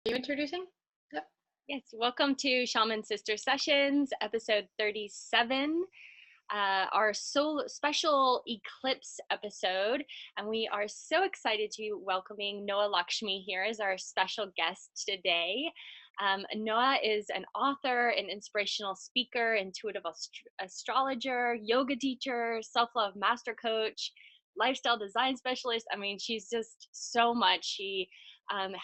You introducing? Yep. Yes, welcome to Shaman Sister Sessions, episode 37, our special eclipse episode. And we are so excited to be welcoming Noa Lakshmi here as our special guest today. Noa is an author, an inspirational speaker, intuitive astrologer, yoga teacher, self-love master coach, lifestyle design specialist. I mean, she's just so much. She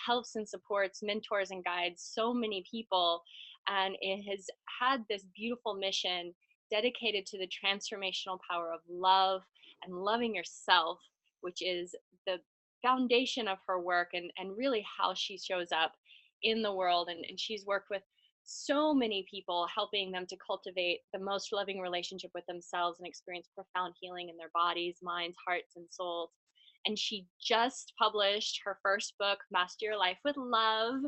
helps and supports, mentors and guides so many people, and it has had this beautiful mission dedicated to the transformational power of love and loving yourself, which is the foundation of her work and really how she shows up in the world. And she's worked with so many people, helping them to cultivate the most loving relationship with themselves and experience profound healing in their bodies, minds, hearts, and souls. And she just published her first book, Master Your Life with Love.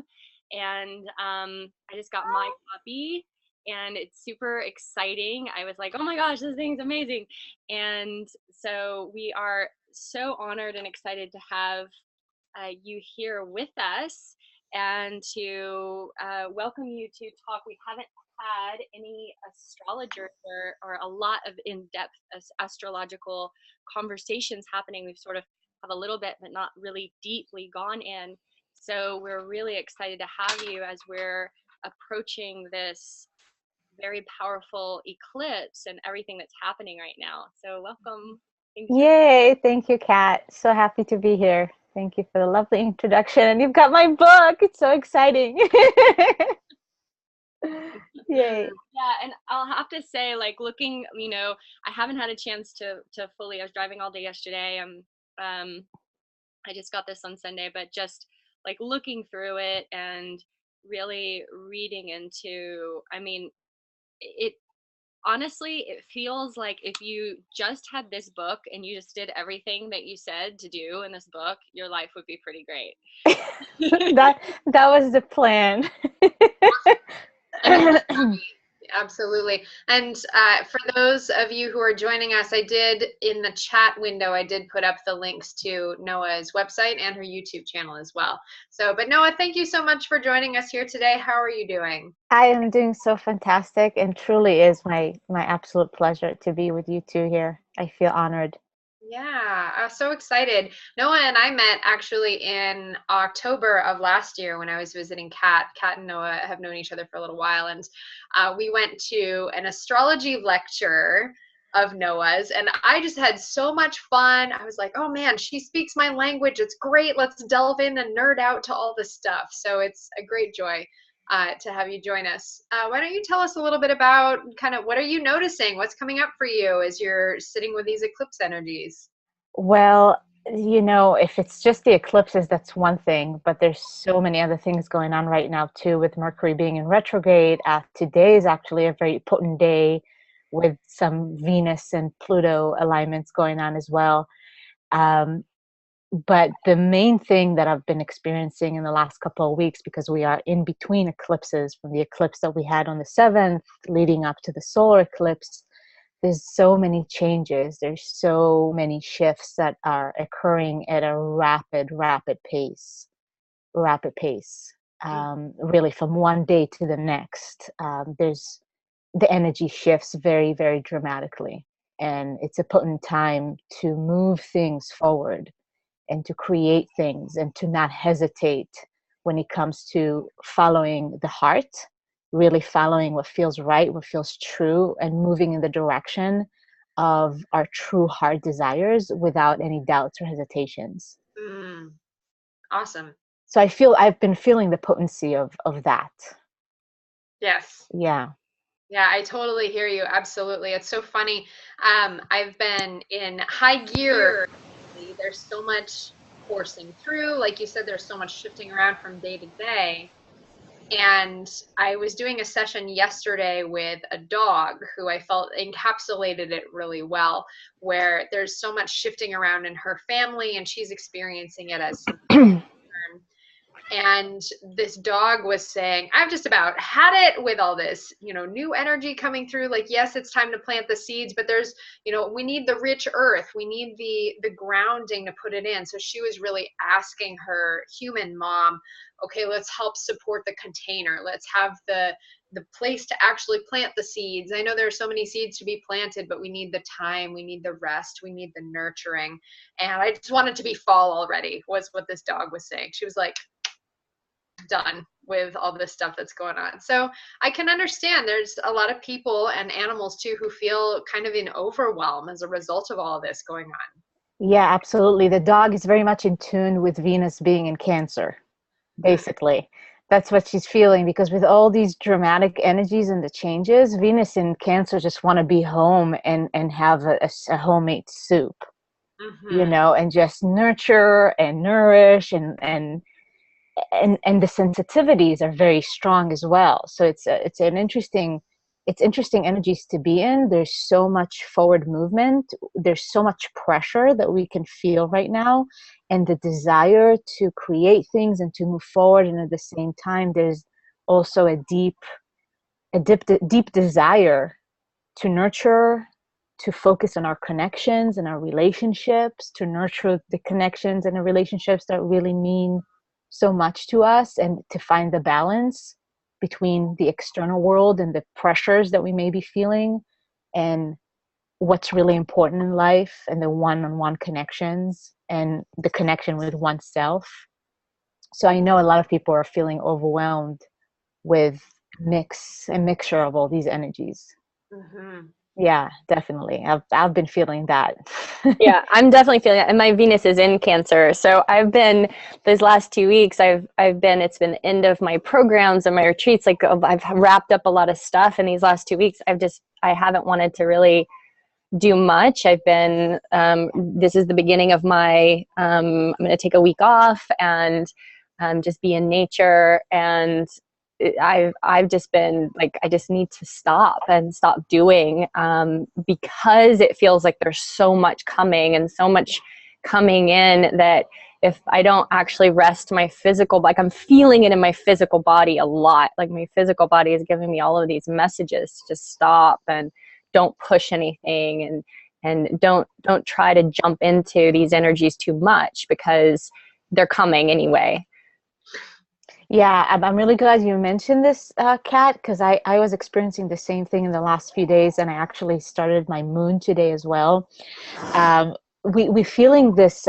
And I just got my copy, and it's super exciting. I was like, oh my gosh, this thing's amazing. And so we are so honored and excited to have you here with us and to welcome you to talk. We haven't had any astrologers or a lot of in-depth astrological conversations happening. We've sort of have a little bit, but not really deeply gone in. So we're really excited to have you as we're approaching this very powerful eclipse and everything that's happening right now. So welcome. Yay, thank you, Kat. So happy to be here. Thank you for the lovely introduction. And you've got my book. It's so exciting. Yay. Yeah, and I'll have to say, like, looking, I haven't had a chance to fully, I was driving all day yesterday. I just got this on Sunday, but just like looking through it and really reading into, I mean, it honestly, it feels like if you just had this book and you just did everything that you said to do in this book, your life would be pretty great. that was the plan. Absolutely. And for those of you who are joining us, I did in the chat window, I did put up the links to Noa's website and her YouTube channel as well. So, but Noa, thank you so much for joining us here today. How are you doing? I am doing so fantastic, and truly is my absolute pleasure to be with you two here. I feel honored. Yeah, I was so excited. Noa and I met actually in October of last year when I was visiting Kat. Kat and Noa have known each other for a little while, and we went to an astrology lecture of Noah's, and I just had so much fun. I was like, oh man, she speaks my language. It's great. Let's delve in and nerd out to all this stuff. So it's a great joy to have you join us. Why don't you tell us a little bit about kind of what are you noticing? What's coming up for you as you're sitting with these eclipse energies? Well, if it's just the eclipses, that's one thing, but there's so many other things going on right now too, with Mercury being in retrograde. Today is actually a very potent day with some Venus and Pluto alignments going on as well. But the main thing that I've been experiencing in the last couple of weeks, because we are in between eclipses, from the eclipse that we had on the 7th leading up to the solar eclipse, there's so many changes. There's so many shifts that are occurring at a rapid pace. Really from one day to the next. There's the energy shifts very, very dramatically. And it's a potent time to move things forward and to create things and to not hesitate when it comes to following the heart, really following what feels right, what feels true, and moving in the direction of our true heart desires without any doubts or hesitations. Awesome. So I've been feeling the potency of that. Yes. Yeah. Yeah, I totally hear you. Absolutely. It's so funny. I've been in high gear. There's so much forcing through. Like you said, there's so much shifting around from day to day. And I was doing a session yesterday with a dog who I felt encapsulated it really well, where there's so much shifting around in her family and she's experiencing it as And this dog was saying, I've just about had it with all this, new energy coming through. Like, yes, it's time to plant the seeds, but there's, we need the rich earth. We need the grounding to put it in. So she was really asking her human mom, okay, let's help support the container. Let's have the place to actually plant the seeds. I know there are so many seeds to be planted, but we need the time, we need the rest, we need the nurturing. And I just wanted to be fall already, was what this dog was saying. She was like, done with all this stuff that's going on. So I can understand there's a lot of people and animals too who feel kind of in overwhelm as a result of all this going on. Yeah, absolutely. The dog is very much in tune with Venus being in Cancer, basically. That's what she's feeling, because with all these dramatic energies and the changes, Venus in Cancer just want to be home and have a homemade soup, Mm-hmm. and just nurture and nourish and the sensitivities are very strong as well. So it's interesting energies to be in. There's so much forward movement, there's so much pressure that we can feel right now, and the desire to create things and to move forward. And at the same time, there's also a deep desire to nurture, to focus on our connections and our relationships, to nurture the connections and the relationships that really mean so much to us, and to find the balance between the external world and the pressures that we may be feeling, and what's really important in life, and the one-on-one connections and the connection with oneself. So I know a lot of people are feeling overwhelmed with a mixture of all these energies. Mm-hmm. Yeah, definitely. I've been feeling that. Yeah, I'm definitely feeling it. And my Venus is in Cancer. So I've been those last 2 weeks, it's been the end of my programs and my retreats. Like I've wrapped up a lot of stuff in these last 2 weeks. I haven't wanted to really do much. I've been, this is the beginning of I'm going to take a week off and just be in nature. And I've just been like, I just need to stop and stop doing, because it feels like there's so much coming and so much coming in, that if I don't actually rest my physical, like I'm feeling it in my physical body a lot. Like my physical body is giving me all of these messages to just stop and don't push anything, and don't try to jump into these energies too much, because they're coming anyway. Yeah, I'm really glad you mentioned this, Kat, because I was experiencing the same thing in the last few days, and I actually started my moon today as well. We feeling this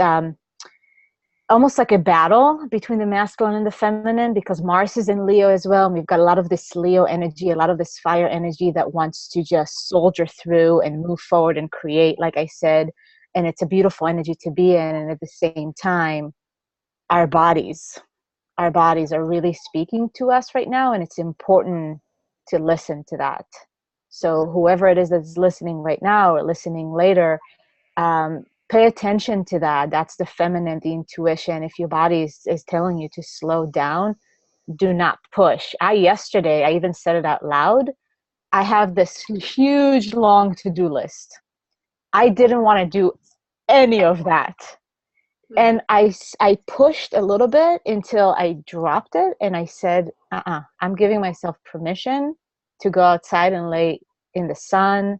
almost like a battle between the masculine and the feminine, because Mars is in Leo as well. And we've got a lot of this Leo energy, a lot of this fire energy that wants to just soldier through and move forward and create, like I said. And it's a beautiful energy to be in. And at the same time, our bodies, our bodies are really speaking to us right now. And it's important to listen to that. So whoever it is that's listening right now or listening later, pay attention to that. That's the feminine, the intuition. If your body is telling you to slow down, do not push. Yesterday, I even said it out loud. I have this huge, long to-do list. I didn't want to do any of that. And I pushed a little bit until I dropped it. And I said, I'm giving myself permission to go outside and lay in the sun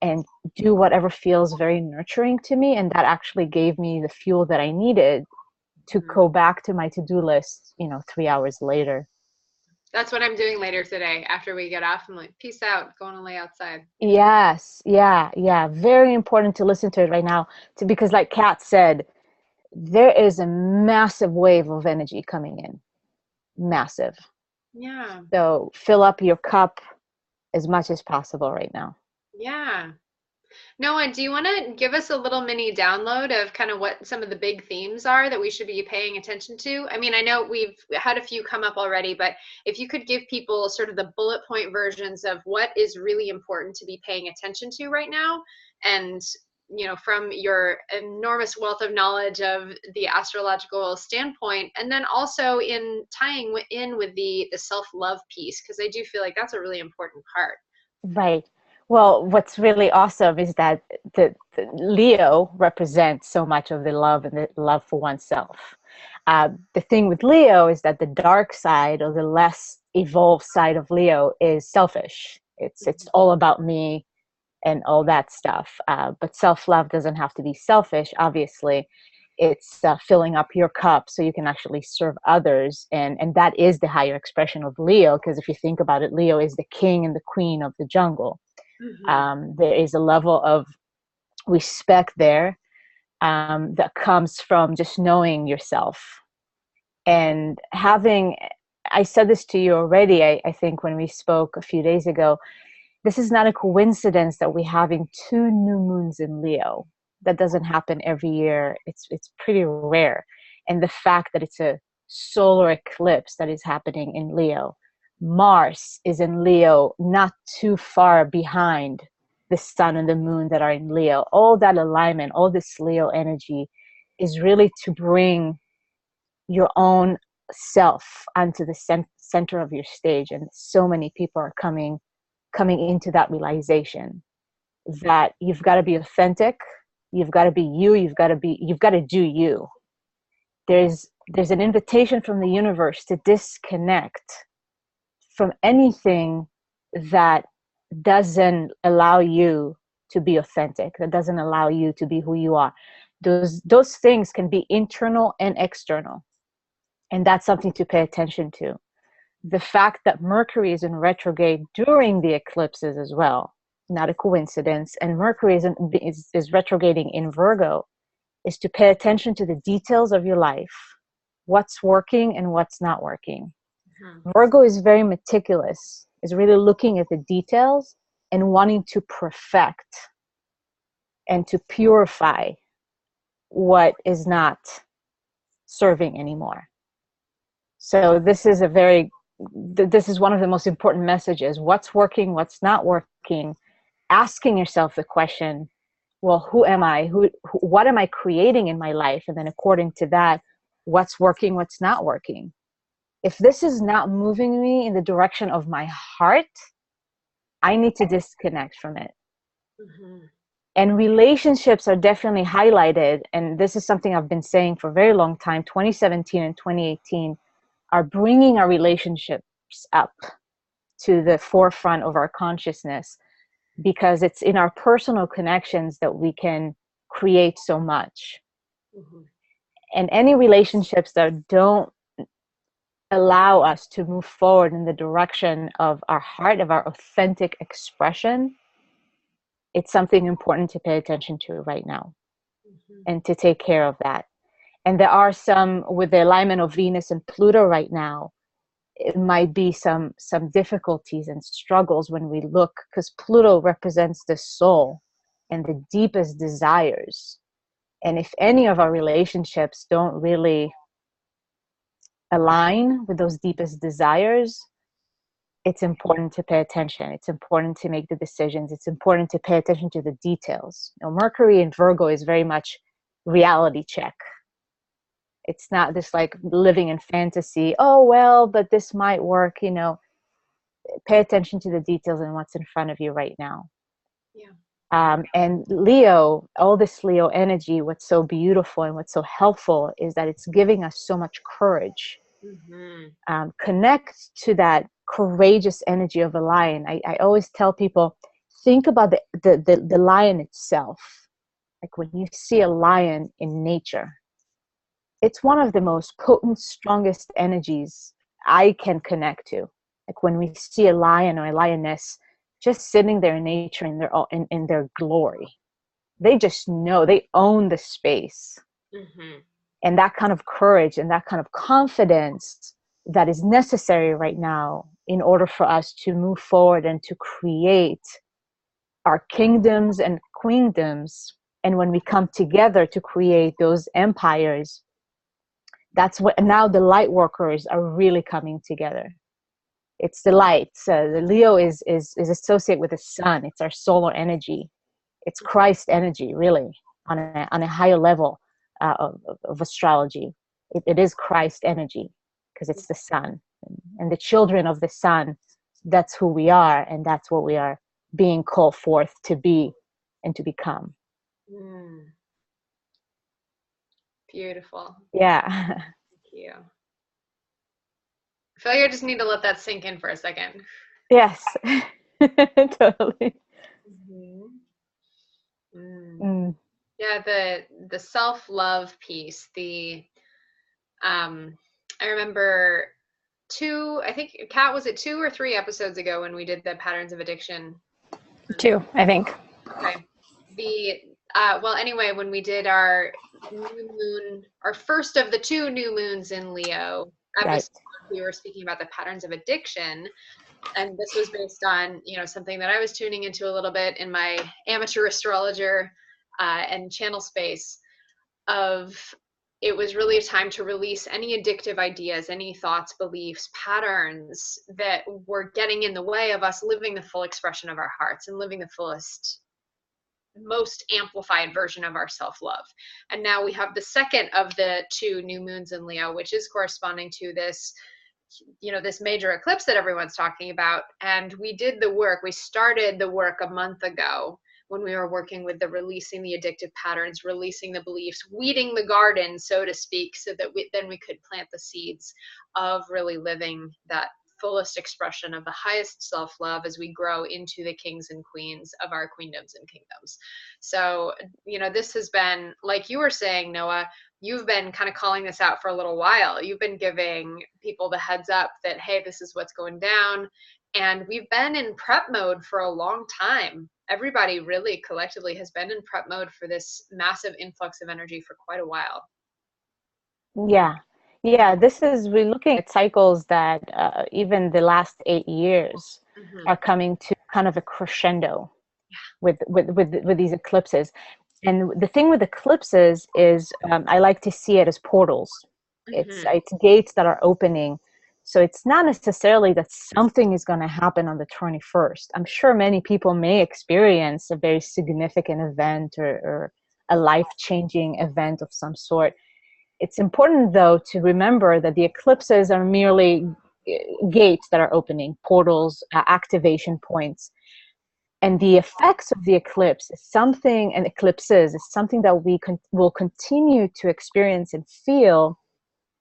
and do whatever feels very nurturing to me. And that actually gave me the fuel that I needed to Mm-hmm. go back to my to-do list, 3 hours later. That's what I'm doing later today after we get off. I'm like, peace out, going to lay outside. Yes, yeah, yeah. Very important to listen to it right now, because like Kat said, there is a massive wave of energy coming in. Massive. Yeah. So fill up your cup as much as possible right now. Yeah. Noah, do you want to give us a little mini download of kind of what some of the big themes are that we should be paying attention to? I mean, I know we've had a few come up already, but if you could give people sort of the bullet point versions of what is really important to be paying attention to right now, and from your enormous wealth of knowledge of the astrological standpoint, and then also in tying in with the self-love piece, because I do feel like that's a really important part. Right. Well, what's really awesome is that the Leo represents so much of the love and the love for oneself. The thing with Leo is that the dark side, or the less evolved side of Leo, is selfish. It's all about me and all that stuff. But self-love doesn't have to be selfish, obviously. It's filling up your cup so you can actually serve others. And that is the higher expression of Leo, because if you think about it, Leo is the king and the queen of the jungle. There is a level of respect there that comes from just knowing yourself and having. I said this to you already, I think, when we spoke a few days ago. This is not a coincidence that we're having 2 new moons in Leo. That doesn't happen every year. It's pretty rare. And the fact that it's a solar eclipse that is happening in Leo. Mars is in Leo, not too far behind the sun and the moon that are in Leo. All that alignment, all this Leo energy is really to bring your own self onto the center of your stage. And so many people are coming into that realization that you've got to be authentic, you've got to be you, you've got to do you. There's an invitation from the universe to disconnect from anything that doesn't allow you to be authentic, that doesn't allow you to be who you are. Those things can be internal and external, and that's something to pay attention to. The fact that Mercury is in retrograde during the eclipses as well, not a coincidence, and Mercury is retrograding in Virgo, is to pay attention to the details of your life, what's working and what's not working. Virgo is very meticulous, is really looking at the details and wanting to perfect and to purify what is not serving anymore. So this is one of the most important messages. What's working, what's not working? Asking yourself the question, well, who am I? What am I creating in my life? And then according to that, what's working, what's not working? If this is not moving me in the direction of my heart, I need to disconnect from it. And relationships are definitely highlighted. And this is something I've been saying for a very long time. 2017 and 2018 are bringing our relationships up to the forefront of our consciousness, because it's in our personal connections that we can create so much. And any relationships that don't allow us to move forward in the direction of our heart, of our authentic expression, it's something important to pay attention to right now and to take care of that. And there are some, with the alignment of Venus and Pluto right now, it might be some difficulties and struggles when we look, because Pluto represents the soul and the deepest desires. And if any of our relationships don't really align with those deepest desires, it's important to pay attention. It's important to make the decisions. It's important to pay attention to the details. Mercury in Virgo is very much reality check. It's not just like living in fantasy. Oh, well, but this might work, Pay attention to the details and what's in front of you right now. And Leo, all this Leo energy, what's so beautiful and what's so helpful is that it's giving us so much courage. Connect to that courageous energy of a lion. I always tell people, think about the lion itself. Like when you see a lion in nature, it's one of the most potent, strongest energies I can connect to. Like when we see a lion or a lioness just sitting there in nature in their glory, they just know they own the space. And that kind of courage and that kind of confidence that is necessary right now in order for us to move forward and to create our kingdoms and queendoms. And when we come together to create those empires, that's what now the light workers are really coming together. It's the light. So the Leo is associated with the sun. It's our solar energy. It's Christ energy, really, on a higher level of astrology. It is Christ energy, because it's the sun. And the children of the sun, that's who we are, and that's what we are being called forth to be and to become. Beautiful. Yeah. you. I feel like I just need to let that sink in for a second. Yes. Totally. Mhm. Mm. Mm. Yeah, the self-love piece, um I remember I think Kat, was it 2 or 3 episodes ago when we did the patterns of addiction? Two, I think. Okay. The well, anyway, when we did our new moon, our first of the 2 new moons in Leo Right. episode, we were speaking about the patterns of addiction. And this was based on, something that I was tuning into a little bit in my amateur astrologer and channel space of it was really a time to release any addictive ideas, any thoughts, beliefs, patterns that were getting in the way of us living the full expression of our hearts and living the fullest, most amplified version of our self-love. And now we have the second of the 2 new moons in Leo, which is corresponding to this, this major eclipse that everyone's talking about. And we did the work. We started the work a month ago when we were working with the releasing the addictive patterns, releasing the beliefs, weeding the garden, so to speak, so that then we could plant the seeds of really living that fullest expression of the highest self-love as we grow into the kings and queens of our queendoms and kingdoms. So, this has been, like you were saying, Noah, you've been kind of calling this out for a little while. You've been giving people the heads up that, hey, this is what's going down. And we've been in prep mode for a long time. Everybody really collectively has been in prep mode for this massive influx of energy for quite a while. Yeah. Yeah. We're looking at cycles that even the last 8 years Mm-hmm. are coming to kind of a crescendo with these eclipses. And the thing with eclipses is I like to see it as portals. It's Mm-hmm. it's gates that are opening. So it's not necessarily that something is going to happen on the 21st. I'm sure many people may experience a very significant event or a life-changing event of some sort. It's important, though, to remember that the eclipses are merely gates that are opening, portals, activation points. And the effects of the eclipse is something, and eclipses is something that we will continue to experience and feel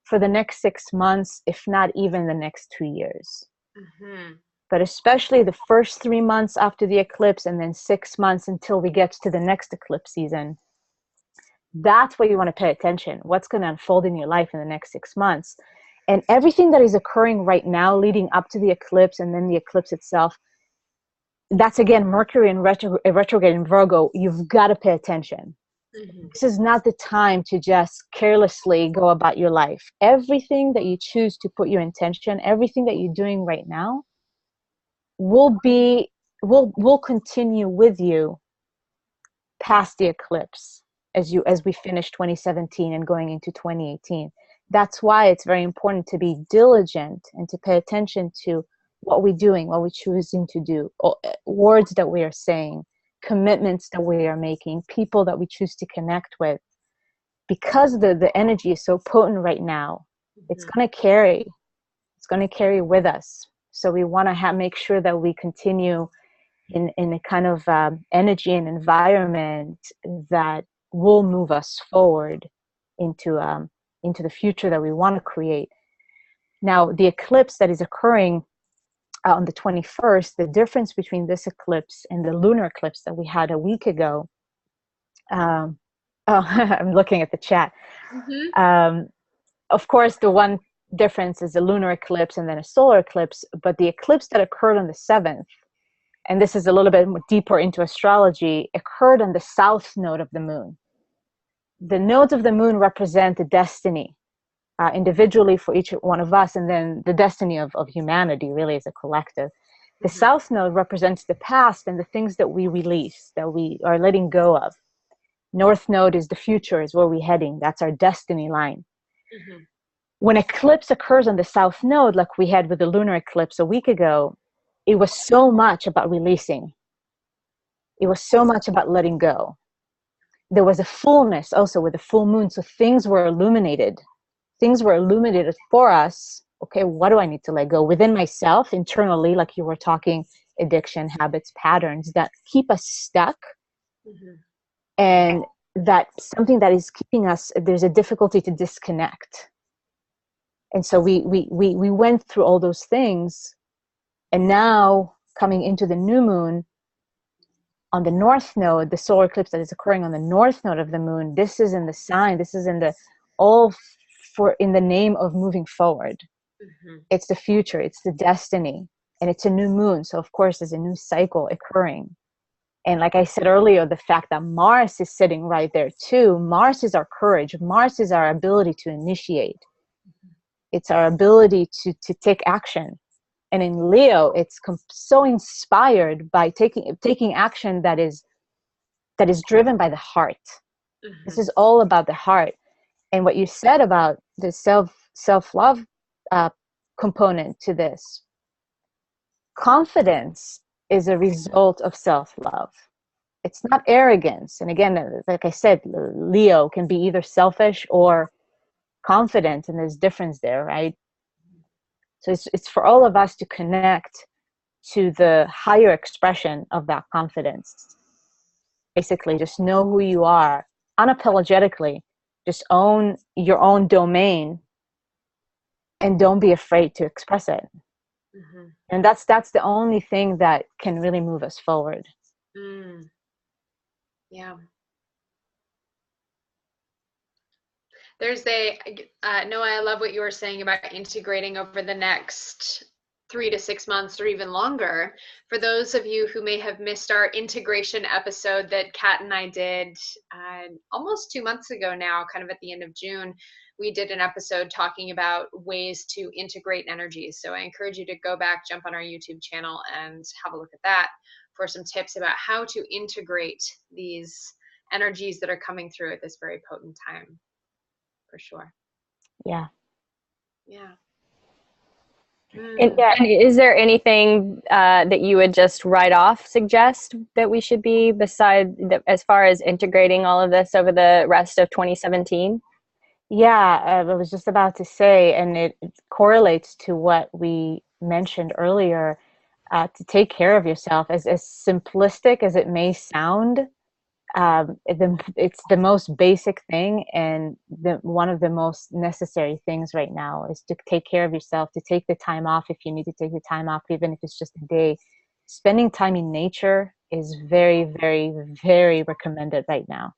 for the next 6 months, if not even the next 2 years. Mm-hmm. But especially the first 3 months after the eclipse, and then 6 months until we get to the next eclipse season. That's where you want to pay attention. What's going to unfold in your life in the next 6 months. And everything that is occurring right now leading up to the eclipse and then the eclipse itself, that's again Mercury in retrograde in Virgo. You've got to pay attention. Mm-hmm. This is not the time to just carelessly go about your life. Everything that you choose to put your intention, everything that you're doing right now will continue with you past the eclipse as we finish 2017 and going into 2018. That's why it's very important to be diligent and to pay attention to what we're doing, what we're choosing to do, words that we are saying, commitments that we are making, people that we choose to connect with. Because the energy is so potent right now, it's Mm-hmm. going to carry. It's going to carry with us. So we want to make sure that we continue in a kind of energy and environment that will move us forward into the future that we want to create. Now, the eclipse that is occurring on the 21st, the difference between this eclipse and the lunar eclipse that we had a week ago. Oh, I'm looking at the chat. Mm-hmm. Of course, the one difference is a lunar eclipse and then a solar eclipse, but the eclipse that occurred on the 7th, and this is a little bit deeper into astrology, occurred on the south node of the moon. The nodes of the moon represent the destiny individually for each one of us, and then the destiny of humanity really as a collective. The Mm-hmm. south node represents the past and the things that we release, that we are letting go of. North node is the future, is where we're heading. That's our destiny line. Mm-hmm. When eclipse occurs on the south node, like we had with the lunar eclipse a week ago, it was so much about releasing. It was so much about letting go. There was a fullness also with the full moon, so things were illuminated. Things were illuminated for us. Okay, what do I need to let go within myself, internally, like you were talking, addiction, habits, patterns that keep us stuck, Mm-hmm. and that something that is keeping us, there's a difficulty to disconnect. And so we went through all those things, and now coming into the new moon on the north node, the solar eclipse that is occurring on the north node of the moon, this is in the sign, this is in the all for in the name of moving forward. It's the future, it's the destiny, and it's a new moon. So of course there's a new cycle occurring. And like I said earlier, the fact that Mars is sitting right there too, Mars is our courage, Mars is our ability to initiate. It's our ability to take action. And in Leo, it's so inspired by taking action that is driven by the heart. This is all about the heart. And what you said about the self-love component to this, confidence is a result of self-love. It's not arrogance. And again, like I said, Leo can be either selfish or confident, and there's difference there, right? So it's for all of us to connect to the higher expression of that confidence. Basically, just know who you are unapologetically. Just own your own domain, and don't be afraid to express it. And that's the only thing that can really move us forward. Yeah. There's Noah, I love what you were saying about integrating over the next 3 to 6 months or even longer. For those of you who may have missed our integration episode that Kat and I did almost 2 months ago now, kind of at the end of June, we did an episode talking about ways to integrate energies. So I encourage you to go back, jump on our YouTube channel and have a look at that for some tips about how to integrate these energies that are coming through at this very potent time. For sure. Yeah. And is there anything that you would just right off suggest that we should be as far as integrating all of this over the rest of 2017? Yeah, I was just about to say, and it correlates to what we mentioned earlier, to take care of yourself. As simplistic as it may sound, it's the most basic thing, and one of the most necessary things right now is to take care of yourself, to take the time off if you need to take the time off, even if it's just a day. Spending time in nature is very, very, very recommended right now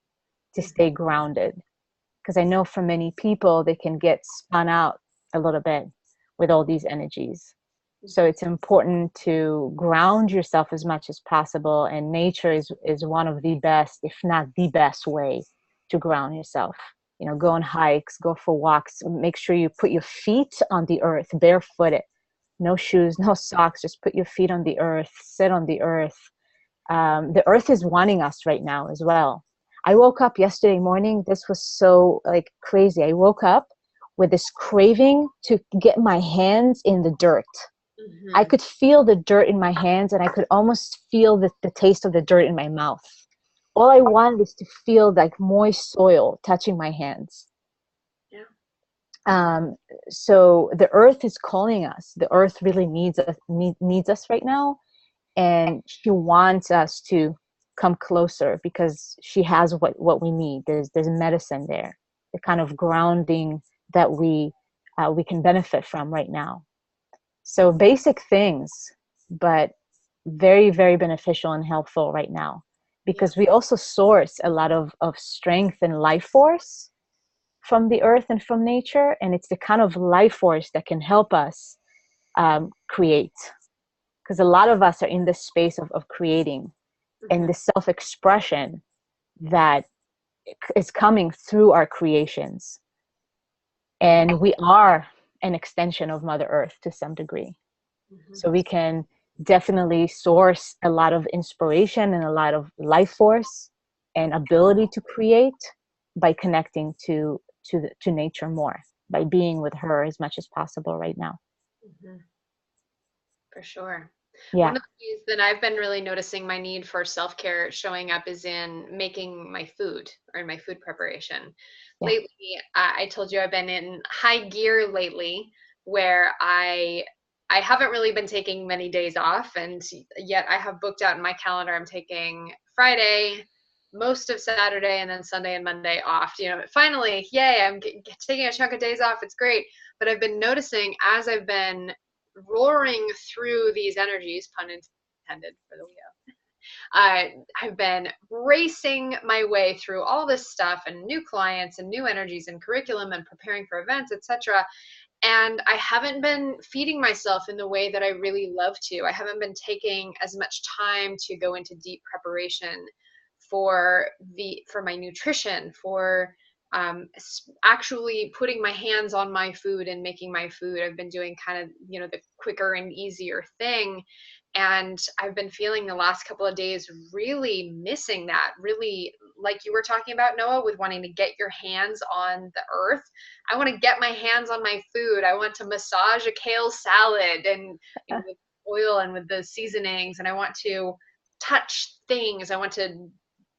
to stay grounded. Because I know for many people, they can get spun out a little bit with all these energies. So it's important to ground yourself as much as possible. And nature is one of the best, if not the best way to ground yourself. You know, go on hikes, go for walks, make sure you put your feet on the earth, barefooted, no shoes, no socks, just put your feet on the earth, sit on the earth. The earth is wanting us right now as well. I woke up yesterday morning. This was so like crazy. I woke up with this craving to get my hands in the dirt. I could feel the dirt in my hands, and I could almost feel the taste of the dirt in my mouth. All I wanted is to feel like moist soil touching my hands. So the earth is calling us. The earth really needs us right now. And she wants us to come closer because she has what we need. There's medicine there, the kind of grounding that we can benefit from right now. So basic things, but very, very beneficial and helpful right now, because we also source a lot of strength and life force from the earth and from nature. And it's the kind of life force that can help us create. Because a lot of us are in this space of creating and the self-expression that is coming through our creations. And we are an extension of Mother Earth to some degree. So we can definitely source a lot of inspiration and a lot of life force and ability to create by connecting to nature more, by being with her as much as possible right now. For sure. Yeah. One of the ways that I've been really noticing my need for self-care showing up is in making my food or in my food preparation. Yeah. Lately, I told you I've been in high gear lately, where I haven't really been taking many days off, and yet I have booked out in my calendar I'm taking Friday, most of Saturday and then Sunday and Monday off. Finally, yay, I'm taking a chunk of days off. It's great. But I've been noticing as I've been roaring through these energies, pun intended for the Leo, I've been racing my way through all this stuff and new clients and new energies and curriculum and preparing for events, etc. And I haven't been feeding myself in the way that I really love to. I haven't been taking as much time to go into deep preparation for my nutrition, for actually putting my hands on my food and making my food. I've been doing kind of, the quicker and easier thing. And I've been feeling the last couple of days really missing that, really, like you were talking about, Noah, with wanting to get your hands on the earth. I want to get my hands on my food. I want to massage a kale salad and with oil and with the seasonings. And I want to touch things. I want to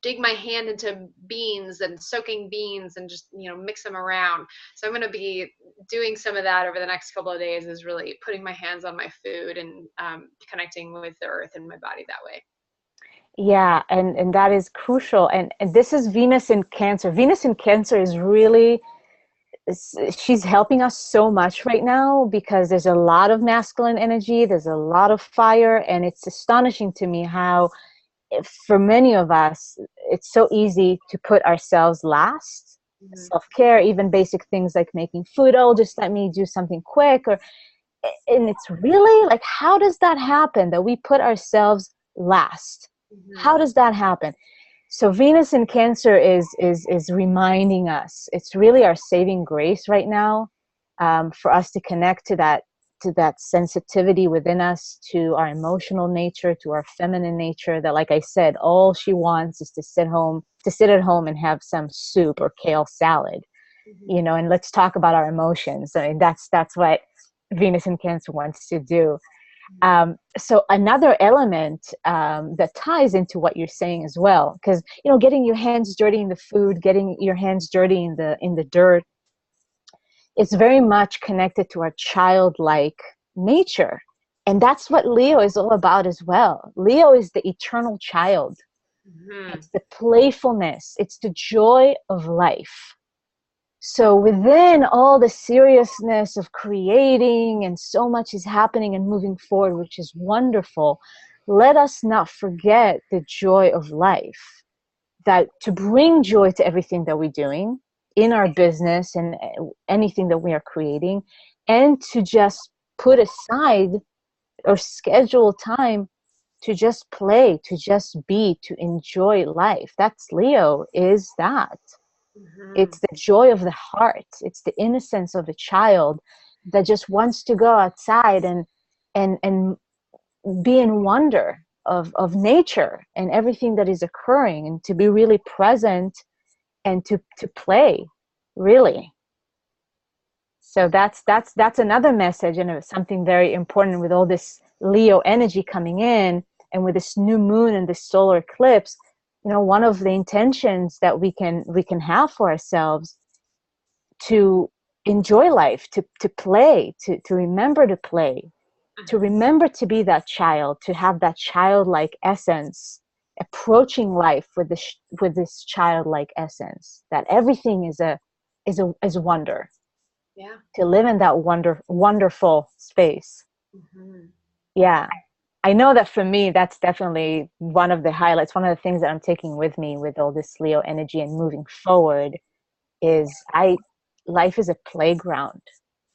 dig my hand into beans and soaking beans and just, mix them around. So I'm going to be doing some of that over the next couple of days, is really putting my hands on my food and connecting with the earth and my body that way. Yeah, and that is crucial. And this is Venus in Cancer. Venus in Cancer is really, she's helping us so much right now because there's a lot of masculine energy, there's a lot of fire, and it's astonishing to me how for many of us, it's so easy to put ourselves last. Mm-hmm. Self-care, even basic things like making food. Oh, just let me do something quick. And it's really like, how does that happen that we put ourselves last? Mm-hmm. How does that happen? So Venus in Cancer is reminding us. It's really our saving grace right now, for us to connect to that sensitivity within us, to our emotional nature, to our feminine nature, that, like I said, all she wants is to sit at home and have some soup or kale salad. Mm-hmm. And let's talk about our emotions. I mean, that's what Venus in Cancer wants to do. So another element that ties into what you're saying as well, because getting your hands dirty in the food, getting your hands dirty in the dirt, it's very much connected to our childlike nature. And that's what Leo is all about as well. Leo is the eternal child. Mm-hmm. It's the playfulness. It's the joy of life. So within all the seriousness of creating, and so much is happening and moving forward, which is wonderful, let us not forget the joy of life. That to bring joy to everything that we're doing in our business and anything that we are creating, and to just put aside or schedule time to just play, to just be, to enjoy life. That's Leo, is that. Mm-hmm. It's the joy of the heart. It's the innocence of a child that just wants to go outside and be in wonder of nature and everything that is occurring, and to be really present and to play, really. So that's another message, and it's something very important with all this Leo energy coming in, and with this new moon and this solar eclipse. One of the intentions that we can have for ourselves, to enjoy life, to play, to remember to play, to remember to be that child, to have that childlike essence, approaching life with this childlike essence, that everything is a wonder. Yeah. To live in that wonderful space. Mm-hmm. Yeah. I know that for me, that's definitely one of the highlights. One of the things that I'm taking with me with all this Leo energy and moving forward is life is a playground.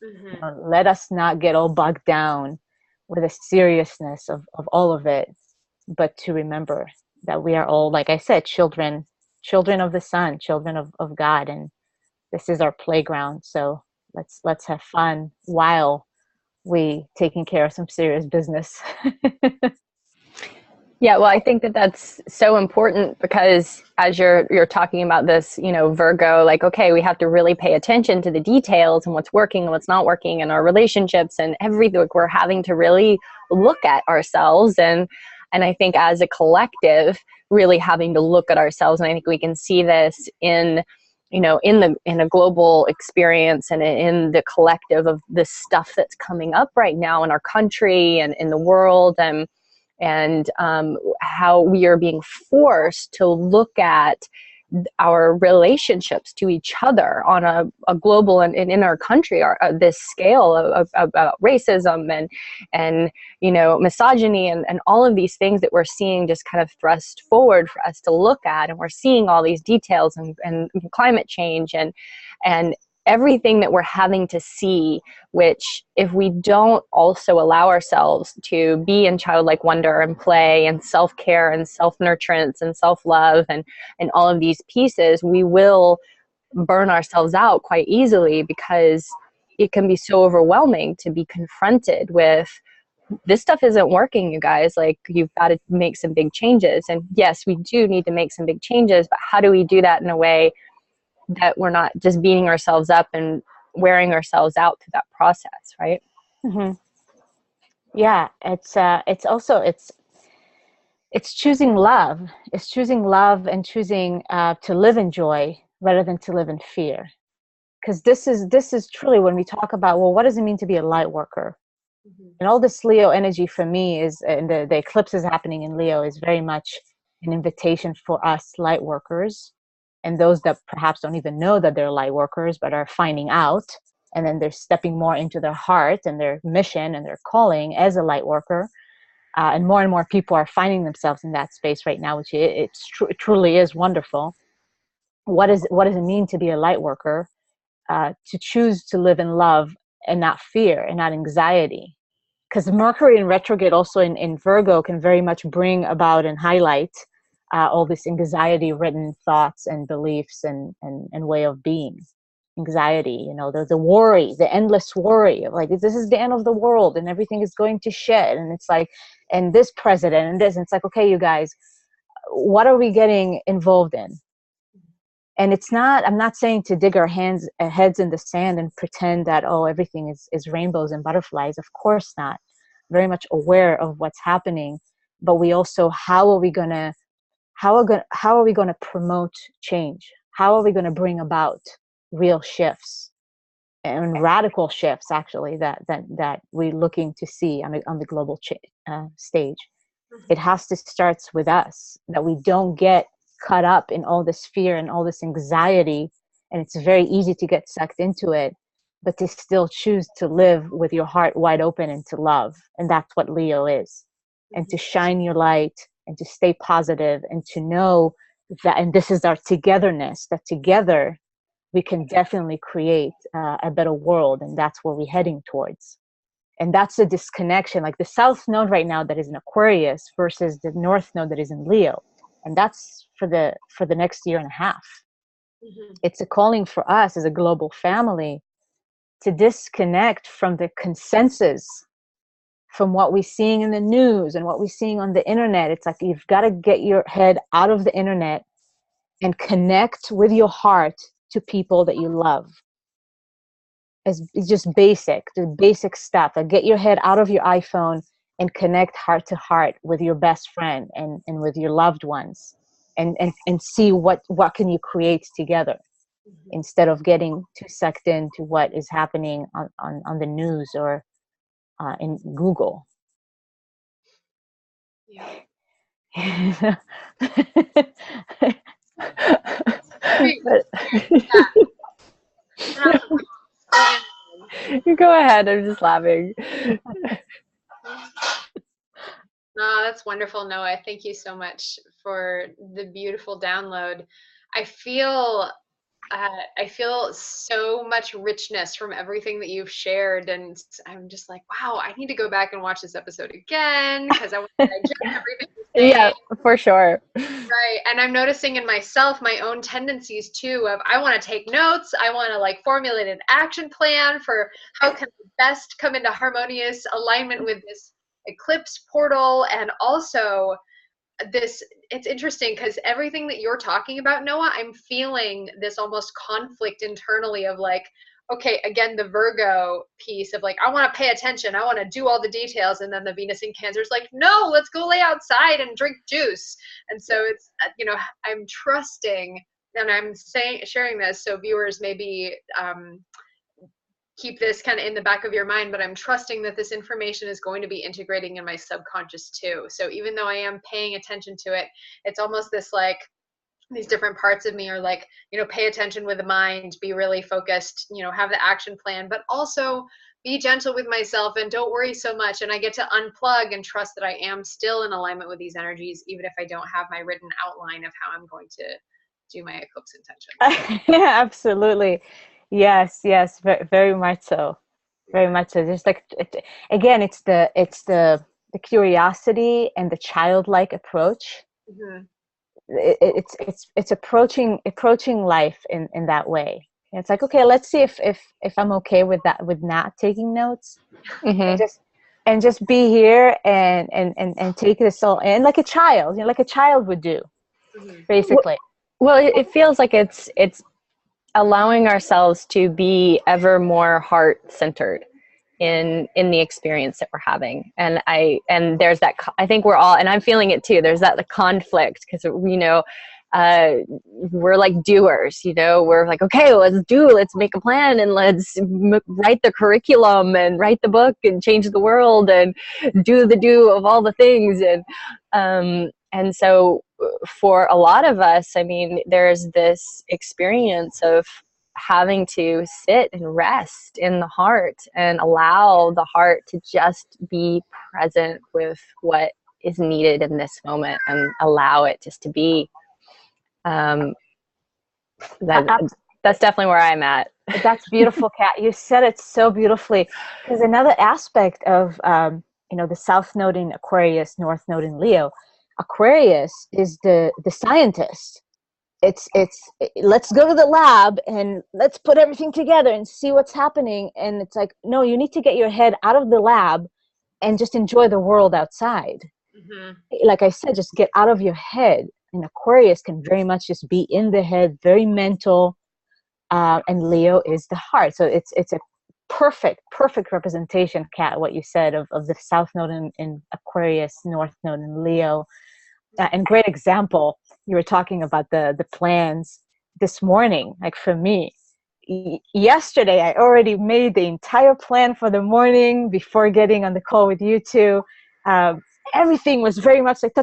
Mm-hmm. Let us not get all bogged down with the seriousness of all of it, but to remember that we are all, like I said, children of the sun, children of God, and this is our playground. So let's have fun while we taking care of some serious business. Yeah, well, I think that's so important, because as you're talking about this, Virgo, like, okay, we have to really pay attention to the details and what's working and what's not working in our relationships and everything. We're having to really look at ourselves, and I think as a collective, really having to look at ourselves. And I think we can see this in a global experience and in the collective of the stuff that's coming up right now in our country and in the world. And and how we are being forced to look at our relationships to each other on a global and in our country, this scale of about racism and misogyny and all of these things that we're seeing just kind of thrust forward for us to look at. And we're seeing all these details and climate change and everything that we're having to see, which if we don't also allow ourselves to be in childlike wonder and play and self-care and self-nurturance and self-love and all of these pieces, we will burn ourselves out quite easily, because it can be so overwhelming to be confronted with, this stuff isn't working, you guys. Like, you've got to make some big changes. And yes, we do need to make some big changes, but how do we do that in a way that we're not just beating ourselves up and wearing ourselves out through that process, right? Mm-hmm. Yeah, it's also it's choosing love. It's choosing love and choosing to live in joy rather than to live in fear. Because this is truly, when we talk about, well, what does it mean to be a light worker? Mm-hmm. And all this Leo energy for me is, and the eclipse is happening in Leo, is very much an invitation for us light workers, and those that perhaps don't even know that they're light workers but are finding out, and then they're stepping more into their heart and their mission and their calling as a light worker. And more people are finding themselves in that space right now, which it truly is wonderful. What does it mean to be a light worker? To choose to live in love and not fear and not anxiety. Because Mercury in retrograde also in Virgo can very much bring about and highlight all this anxiety-ridden thoughts and beliefs and way of being. Anxiety, the worry, the endless worry of like, this is the end of the world and everything is going to shit. And it's like, and this president and this, and it's like, okay, you guys, what are we getting involved in? And I'm not saying to dig our heads in the sand and pretend that, oh, everything is rainbows and butterflies. Of course not. Very much aware of what's happening, but we also, how are we going to promote change? How are we going to bring about real shifts and radical shifts, actually, that we're looking to see on the global stage? It has to start with us, that we don't get caught up in all this fear and all this anxiety, and it's very easy to get sucked into it, but to still choose to live with your heart wide open and to love. And that's what Leo is. And to shine your light and to stay positive and to know that, and this is our togetherness, that together we can definitely create a better world, and that's where we're heading towards. And that's the disconnection, like the South Node right now that is in Aquarius versus the North Node that is in Leo. And that's for the next year and a half. Mm-hmm. It's a calling for us as a global family to disconnect from the consensus, from what we're seeing in the news and what we're seeing on the internet. It's like, you've got to get your head out of the internet and connect with your heart to people that you love. It's just the basic stuff. Like, get your head out of your iPhone and connect heart to heart with your best friend and with your loved ones, and see what can you create together, instead of getting too sucked into what is happening on the news or in Google. Yeah. But, You go ahead. I'm just laughing. No, that's wonderful, Noah. Thank you so much for the beautiful download. I feel I feel so much richness from everything that you've shared, and I'm just like, wow, I need to go back and watch this episode again because I want to digest everything you're saying. Yeah, for sure. Right. And I'm noticing in myself my own tendencies too of, I want to take notes. I want to like formulate an action plan for how can I best come into harmonious alignment with this eclipse portal. And also this, it's interesting because everything that you're talking about, Noah, I'm feeling this almost conflict internally of like, okay, again, the Virgo piece of like, I want to pay attention, I want to do all the details, and then the Venus in Cancer is like, no, let's go lay outside and drink juice. And so it's, I'm trusting, and I'm saying, sharing this so viewers maybe keep this kind of in the back of your mind, but I'm trusting that this information is going to be integrating in my subconscious too. So even though I am paying attention to it, it's almost this like, these different parts of me are like, pay attention with the mind, be really focused, have the action plan, but also be gentle with myself and don't worry so much. And I get to unplug and trust that I am still in alignment with these energies, even if I don't have my written outline of how I'm going to do my eclipse intention. Yeah, absolutely. Yes, yes, very, very much so. Very much so. Just like again, it's the curiosity and the childlike approach. Mm-hmm. It's approaching life in that way. It's like, okay, let's see if I'm okay with that, with not taking notes, and Mm-hmm. just be here and take this all in like a child, like a child would do, Mm-hmm. basically. Well, it feels like it's allowing ourselves to be ever more heart centered in the experience that we're having. And there's that, I think we're all, and I'm feeling it too, there's that the conflict, because we're like doers, we're like, okay, let's make a plan, and let's write the curriculum and write the book and change the world and do the do of all the things. And so for a lot of us, I mean, there's this experience of having to sit and rest in the heart and allow the heart to just be present with what is needed in this moment, and allow it just to be. That's definitely where I'm at. That's beautiful, Kat. You said it so beautifully. Because another aspect of the South Node in Aquarius, North Node in Leo, Aquarius is the scientist. It's let's go to the lab and let's put everything together and see what's happening. And it's like, no, you need to get your head out of the lab and just enjoy the world outside. Mm-hmm. Like I said, just get out of your head. And Aquarius can very much just be in the head, very mental. And Leo is the heart. So it's a perfect representation, Kat, what you said of the South Node in Aquarius, North Node in Leo. And great example, you were talking about the plans this morning. Like for me, yesterday I already made the entire plan for the morning before getting on the call with you two. Everything was very much like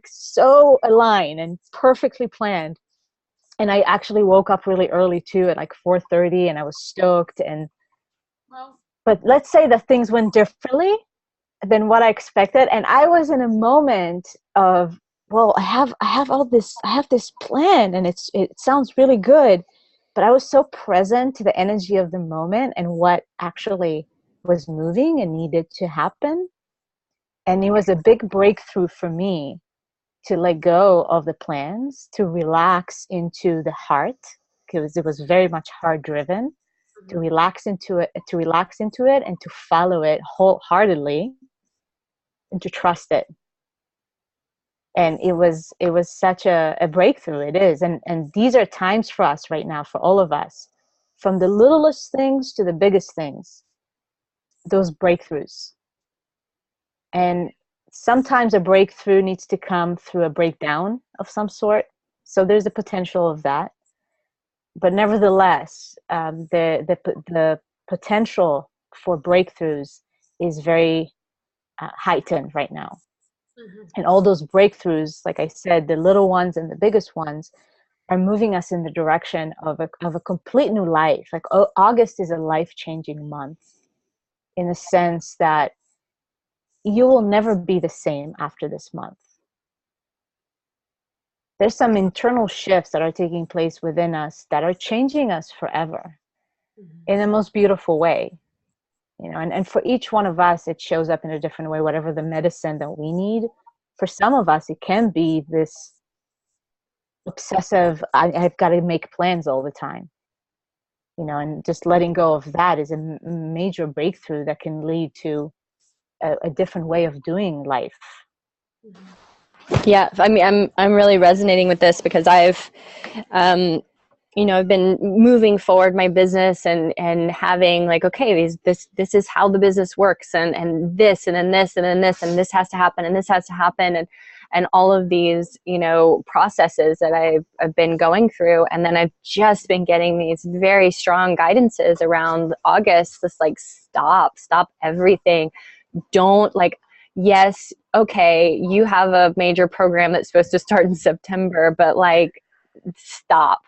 so aligned and perfectly planned. And I actually woke up really early too, at like 4:30, and I was stoked. But let's say that things went differently than what I expected, and I was in a moment of, well, I have all this, I have this plan, and it sounds really good, but I was so present to the energy of the moment and what actually was moving and needed to happen. And it was a big breakthrough for me to let go of the plans, to relax into the heart, because it was very much heart driven, to relax into it, and to follow it wholeheartedly, and to trust it. And it was such a breakthrough. It is. And these are times for us right now, for all of us, from the littlest things to the biggest things, those breakthroughs. And sometimes a breakthrough needs to come through a breakdown of some sort. So there's a potential of that. But nevertheless, the potential for breakthroughs is very heightened right now. Mm-hmm. And all those breakthroughs, like I said, the little ones and the biggest ones, are moving us in the direction of a complete new life. Like August is a life-changing month, in the sense that you will never be the same after this month. There's some internal shifts that are taking place within us that are changing us forever, in the most beautiful way. And for each one of us, it shows up in a different way, whatever the medicine that we need. For some of us, it can be this obsessive, I've got to make plans all the time. And just letting go of that is a major breakthrough that can lead to a different way of doing life. Yeah, I mean, I'm really resonating with this, because I've been moving forward my business and having like, okay, this is how the business works, and this, and then this, and then this, and this has to happen, and this has to happen. and all of these, processes that I've been going through. And then I've just been getting these very strong guidances around August, just like, stop everything. Don't, like, yes, okay, you have a major program that's supposed to start in September, but like, stop.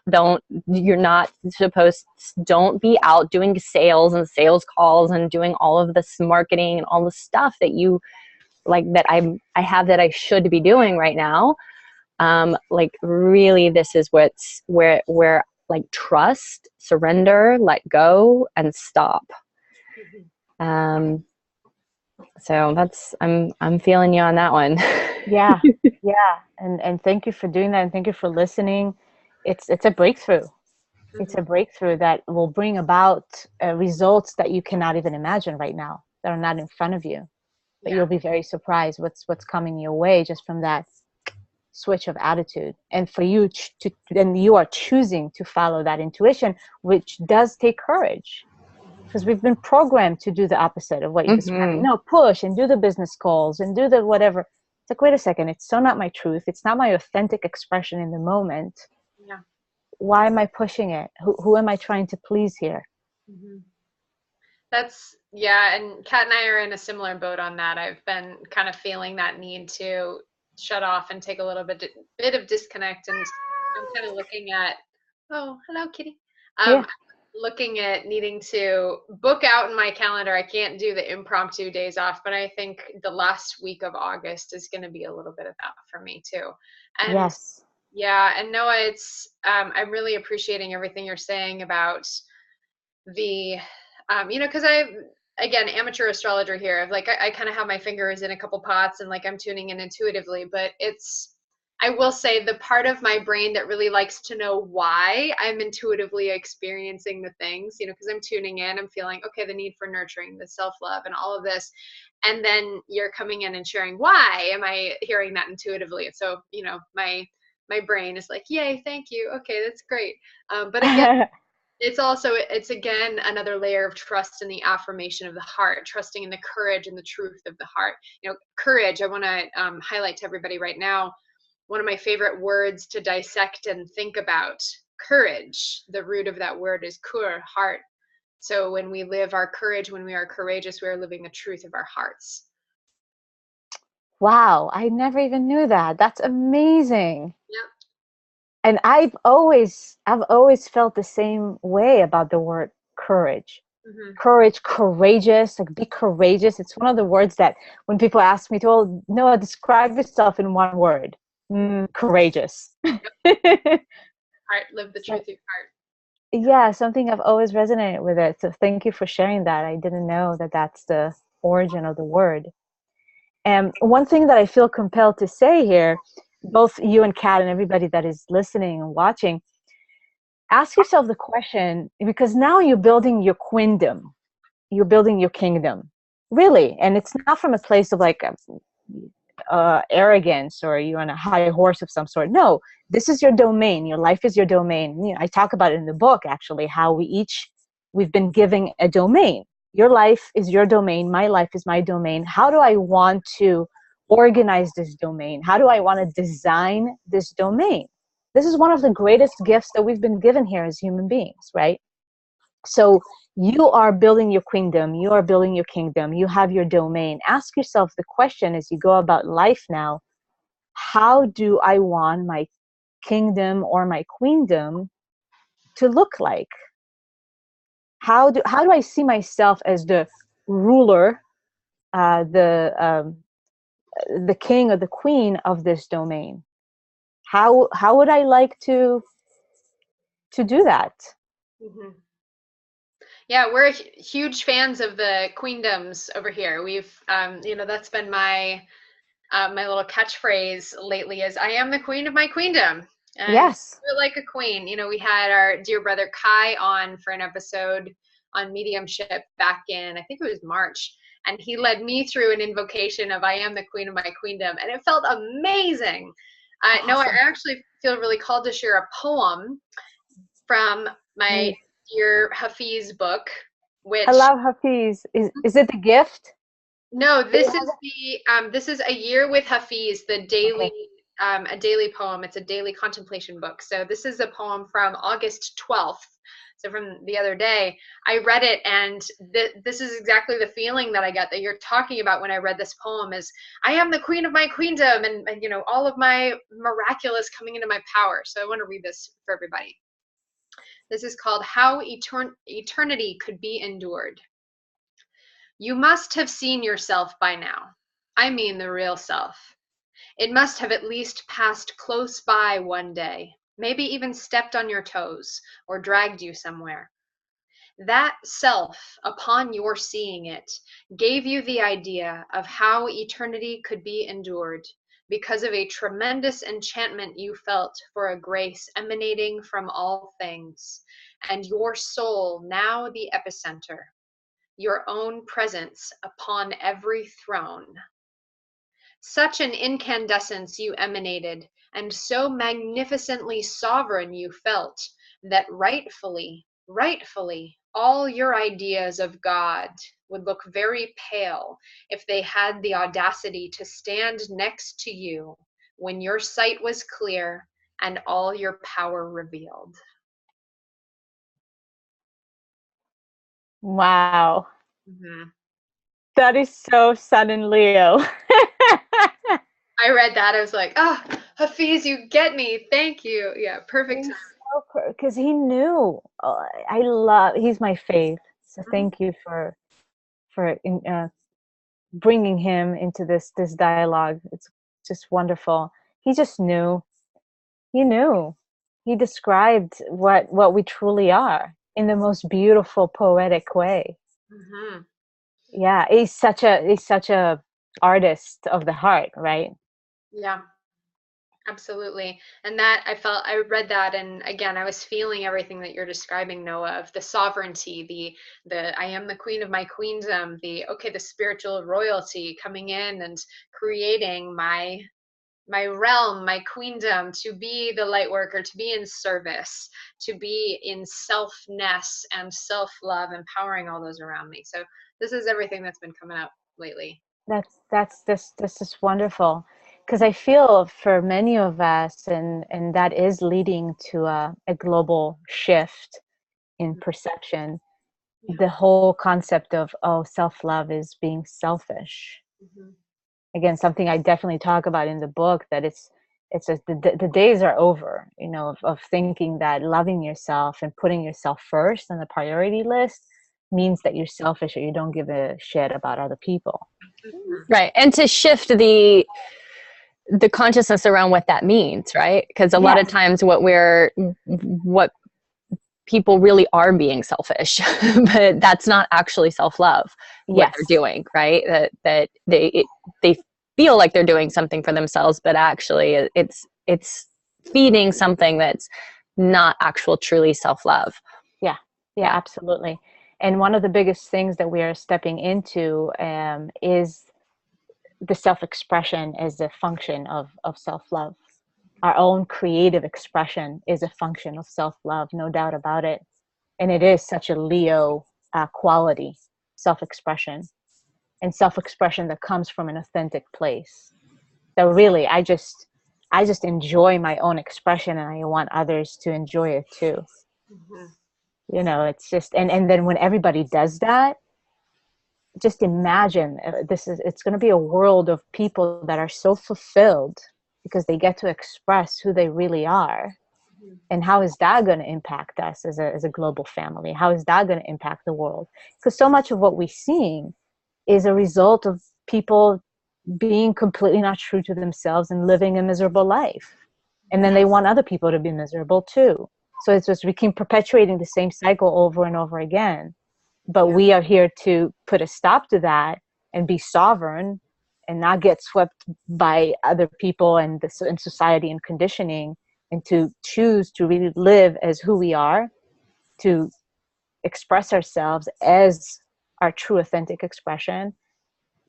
You're not supposed, don't be out doing sales and sales calls and doing all of this marketing and all the stuff that you like, that I have, that I should be doing right now. Like, really, this is where like, trust, surrender, let go, and stop. So I'm feeling you on that one. Yeah, yeah, and thank you for doing that, and thank you for listening. It's a breakthrough. It's a breakthrough that will bring about results that you cannot even imagine right now, that are not in front of you. But you'll be very surprised what's coming your way just from that switch of attitude. And for you and you are choosing to follow that intuition, which does take courage, because we've been programmed to do the opposite of what you described. No, push and do the business calls and do the whatever. It's like, wait a second, it's so not my truth. It's not my authentic expression in the moment. Yeah. Why am I pushing it? Who am I trying to please here? And Kat and I are in a similar boat on that. I've been kind of feeling that need to shut off and take a little bit of disconnect, and I'm kind of looking at, oh, hello, kitty. Yeah. Looking at needing to book out in my calendar. I can't do the impromptu days off, but I think the last week of August is going to be a little bit of that for me too. And Yes. yeah, and Noah, it's I'm really appreciating everything you're saying about the because again, amateur astrologer here. I've like I kind of have my fingers in a couple pots, and like I'm tuning in intuitively, but I will say the part of my brain that really likes to know why I'm intuitively experiencing the things, because I'm tuning in, I'm feeling, okay, the need for nurturing, the self-love, and all of this. And then you're coming in and sharing, why am I hearing that intuitively? So, my brain is like, yay, thank you. Okay, that's great. But again, it's again another layer of trust in the affirmation of the heart, trusting in the courage and the truth of the heart. Courage, I want to highlight to everybody right now, one of my favorite words to dissect and think about. Courage, the root of that word is kur, heart. So when we live our courage, when we are courageous, we are living the truth of our hearts. Wow, I never even knew that. That's amazing. Yep. And I've always felt the same way about the word courage. Courage, courageous, like, be courageous. It's one of the words that when people ask me to, oh, Noah, describe yourself in one word. Courageous. Heart, live the truth of your heart. Yeah, something I've always resonated with it. So thank you for sharing that. I didn't know that that's the origin of the word. And one thing that I feel compelled to say here, both you and Kat and everybody that is listening and watching, ask yourself the question, because now you're building your queendom, you're building your kingdom, really. And it's not from a place of like arrogance or you're on a high horse of some sort. No, this is your domain. Your life is your domain. I talk about it in the book, actually, how we've been giving a domain. Your life is your domain. My life is my domain. How do I want to organize this domain? How do I want to design this domain? This is one of the greatest gifts that we've been given here as human beings, right? So you are building your kingdom. You are building your kingdom. You have your domain. Ask yourself the question as you go about life now, how do I want my kingdom or my queendom to look like? How do I see myself as the ruler, the king or the queen of this domain? How would I like to do that? Yeah, we're huge fans of the queendoms over here. We've that's been my my little catchphrase lately is, I am the queen of my queendom. And Yes. feel like a queen. We had our dear brother Kai on for an episode on mediumship back in, I think it was March. And he led me through an invocation of, I am the queen of my queendom. And it felt amazing. Awesome. No, I actually feel really called to share a poem from my dear Hafiz book, which I love Hafiz. Is it The Gift? No, It this is has this is A Year with Hafiz, the okay. daily a daily poem. It's a daily contemplation book. So this is a poem from August 12th. So from the other day, I read it, and this is exactly the feeling that I get that you're talking about when I read this poem. Is I am the queen of my queendom, and you know all of my miraculous coming into my power. So I want to read this for everybody. This is called How Eternity Could Be Endured. You must have seen yourself by now. I mean the real self. It must have at least passed close by one day, maybe even stepped on your toes or dragged you somewhere. That self, upon your seeing it, gave you the idea of how eternity could be endured because of a tremendous enchantment you felt for a grace emanating from all things, and your soul now the epicenter, your own presence upon every throne. Such an incandescence you emanated, and so magnificently sovereign you felt, that rightfully, all your ideas of God would look very pale if they had the audacity to stand next to you when your sight was clear and all your power revealed. Wow. Mhm. That is so Sun and Leo. I read that. I was like, oh, Hafiz, you get me. Thank you. Yeah, perfect He's so because he knew. He's my faith. So time. thank you for bringing him into this dialogue. It's just wonderful. He just knew. He knew. He described what we truly are in the most beautiful poetic way. Mhm. Yeah, he's such a artist of the heart, right? Yeah, absolutely. And that I read that, and again I was feeling everything that you're describing, Noah, of the sovereignty, the I am the queen of my queendom, the okay, the spiritual royalty coming in and creating my realm, my queendom, to be the light worker, to be in service, to be in selfness and self-love, empowering all those around me. So this is everything that's been coming up lately. This is wonderful because I feel for many of us, and that is leading to a global shift in Mhm. perception. Yeah. The whole concept of, oh, self-love is being selfish. Mhm. Again, something I definitely talk about in the book, that it's just the days are over, of thinking that loving yourself and putting yourself first on the priority list means that you're selfish or you don't give a shit about other people. Mhm. Right. And to shift the consciousness around what that means, right? Because a lot of Yes. times what people really are being selfish, but that's not actually self-love what they're Yes. doing, right? That they feel like they're doing something for themselves, but actually it's feeding something that's not actual truly self-love. Yeah. Yeah, Yeah. absolutely. And one of the biggest things that we are stepping into is the self-expression as a function of self-love. Our own creative expression is a function of self-love, no doubt about it. And it is such a Leo quality, self-expression, and self-expression that comes from an authentic place. So really, I just enjoy my own expression, and I want others to enjoy it too. Mhm. It's just, and then when everybody does that, just imagine, it's going to be a world of people that are so fulfilled because they get to express who they really are. Mhm. And how is that going to impact us as a global family? How is that going to impact the world? Because so much of what we're seeing is a result of people being completely not true to themselves and living a miserable life. And then they want other people to be miserable too. So it's just we keep perpetuating the same cycle over and over again. But Yeah. we are here to put a stop to that and be sovereign and not get swept by other people and society and conditioning, and to choose to really live as who we are, to express ourselves as our true authentic expression,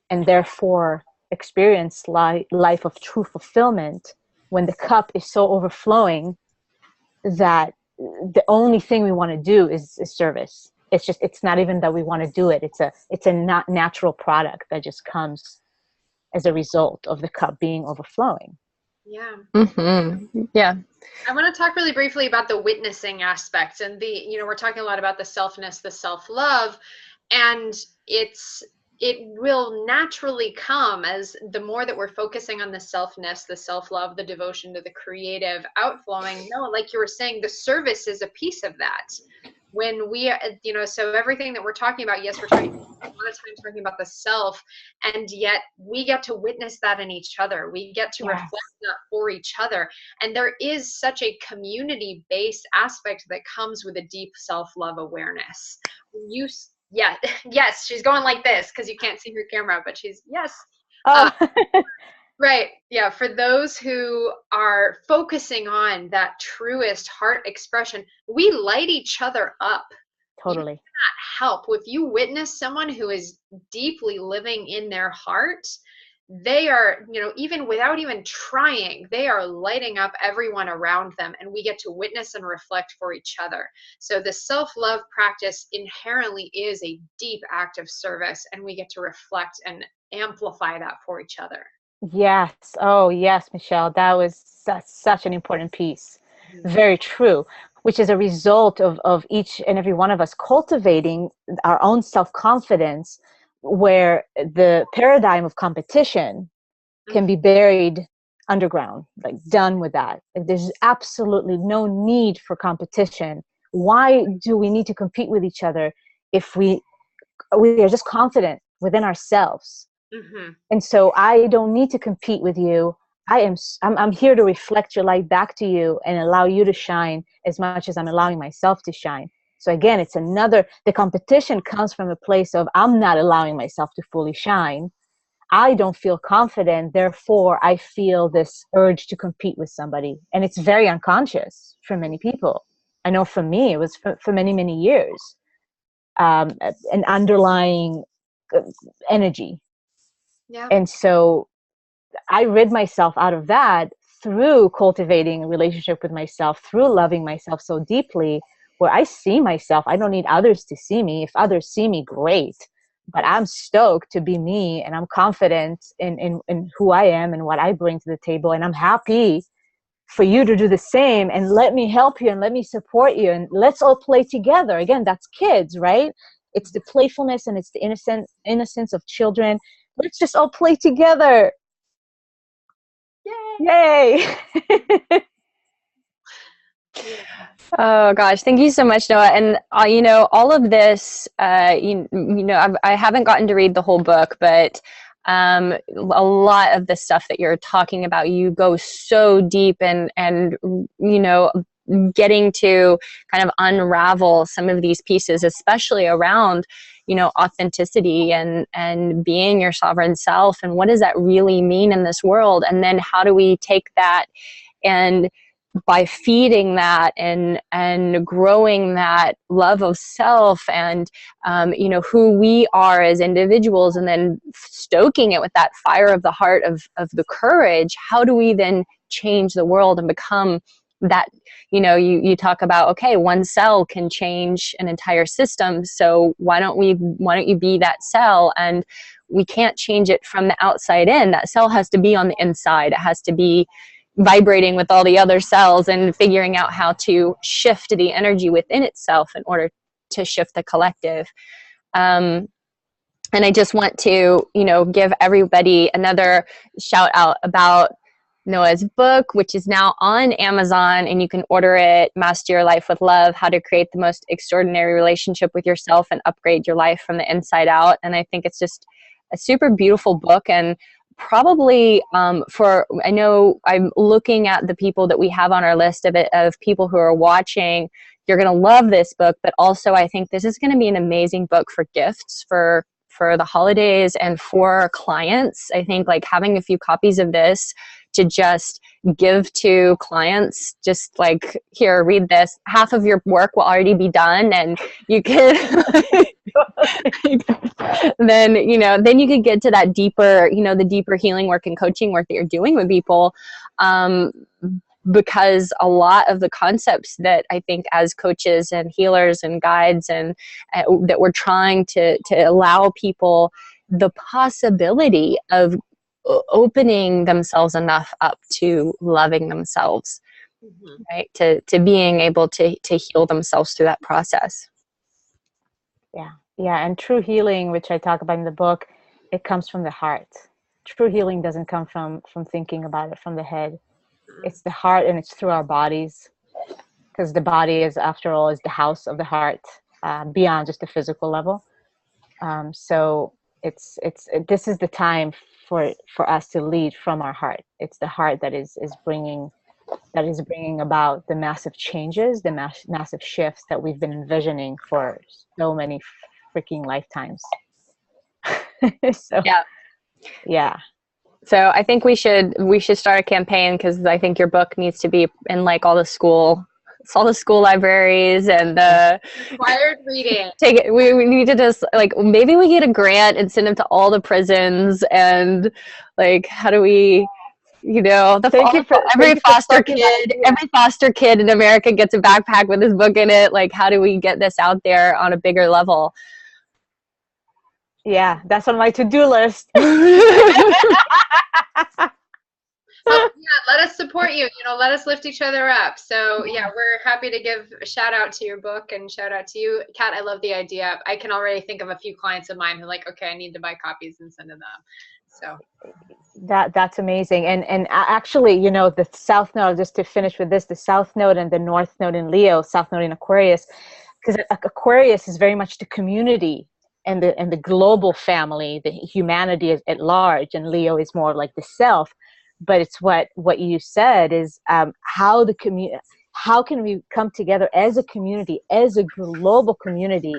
and therefore experience life of true fulfillment when the cup is so overflowing that the only thing we want to do is service. It's not even that we want to do it. It's a not natural product that just comes as a result of the cup being overflowing. Yeah. Mm-hmm. Yeah. I want to talk really briefly about the witnessing aspect, and we're talking a lot about the selfness, the self-love, and it will naturally come as the more that we're focusing on the selfness, the self-love, the devotion to the creative outflowing. No, like you were saying, the service is a piece of that. When we, so everything that we're talking about, yes, we're talking a lot of times talking about the self, and yet we get to witness that in each other. We get to Yes. reflect that for each other. And there is such a community-based aspect that comes with a deep self-love awareness. Yeah, yes, she's going like this because you can't see her camera, but she's, yes. Oh. Right. Yeah. For those who are focusing on that truest heart expression, we light each other up. Totally. You cannot help. If you witness someone who is deeply living in their heart, they are, even without even trying, they are lighting up everyone around them, and we get to witness and reflect for each other. So the self-love practice inherently is a deep act of service, and we get to reflect and amplify that for each other. Yes. Oh, yes, Michelle. That was such an important piece. Mhm. Very true. Which is a result of each and every one of us cultivating our own self-confidence, where the paradigm of competition can be buried underground, like done with that. Like, there's absolutely no need for competition. Why do we need to compete with each other if we are just confident within ourselves? Mhm. And so I don't need to compete with you. I'm here to reflect your light back to you and allow you to shine as much as I'm allowing myself to shine. So again, the competition comes from a place of I'm not allowing myself to fully shine. I don't feel confident, therefore I feel this urge to compete with somebody. And it's very unconscious for many people. I know for me, it was for many, many years, an underlying energy. Yeah. And so I rid myself out of that through cultivating a relationship with myself, through loving myself so deeply, where I see myself. I don't need others to see me. If others see me, great. But I'm stoked to be me, and I'm confident in who I am and what I bring to the table. And I'm happy for you to do the same, and let me help you and let me support you, and let's all play together. Again, that's kids, right? It's the playfulness and it's the innocence of children. Let's just all play together. Yay! Oh gosh, thank you so much, Noah. And all of this, I haven't gotten to read the whole book, but a lot of the stuff that you're talking about, you go so deep and getting to kind of unravel some of these pieces, especially around authenticity and being your sovereign self, and what does that really mean in this world, and then how do we take that and by feeding that and growing that love of self and who we are as individuals, and then stoking it with that fire of the heart of the courage, how do we then change the world and become that, you talk about, okay, one cell can change an entire system, so why don't you be that cell? And we can't change it from the outside in. That cell has to be on the inside. It has to be vibrating with all the other cells and figuring out how to shift the energy within itself in order to shift the collective. And I just want to, give everybody another shout out about Noah's book, which is now on Amazon, and you can order it, Master Your Life with Love, How to Create the Most Extraordinary Relationship with Yourself and Upgrade Your Life from the Inside Out. And I think it's just a super beautiful book, and probably I know I'm looking at the people that we have on our list of people who are watching. You're going to love this book, but also I think this is going to be an amazing book for gifts for the holidays and for clients. I think like having a few copies of this to just give to clients, just like, here, read this. Half of your work will already be done, and you can then you could get to that deeper, the deeper healing work and coaching work that you're doing with people. because a lot of the concepts that I think as coaches and healers and guides and that we're trying to allow people the possibility of opening themselves enough up to loving themselves, right? To being able to heal themselves through that process. Yeah. Yeah. And true healing, which I talk about in the book, it comes from the heart. True healing doesn't come from thinking about it from the head. It's the heart, and it's through our bodies, because the body is, after all, is the house of the heart, beyond just the physical level. So this is the time for us to lead from our heart. It's the heart that is bringing about the massive changes, the massive shifts that we've been envisioning for so many freaking lifetimes. So yeah. So I think we should start a campaign, because I think your book needs to be in like all the school libraries and the required reading. Take it. We need to just like, maybe we get a grant and send them to all the prisons, and like, how do we, every foster kid in America gets a backpack with this book in it. Like, how do we get this out there on a bigger level? Yeah, that's on my to-do list. Let us support you. Let us lift each other up. So yeah, we're happy to give a shout out to your book and shout out to you, Kat. I love the idea. I can already think of a few clients of mine who are like, okay, I need to buy copies and send them. So that's amazing. And actually, the South Node, just to finish with this, the South Node and the North Node in Leo, South Node in Aquarius, because Aquarius is very much the community and the global family, the humanity at large, and Leo is more like the self. But it's what you said is how can we come together as a community, as a global community,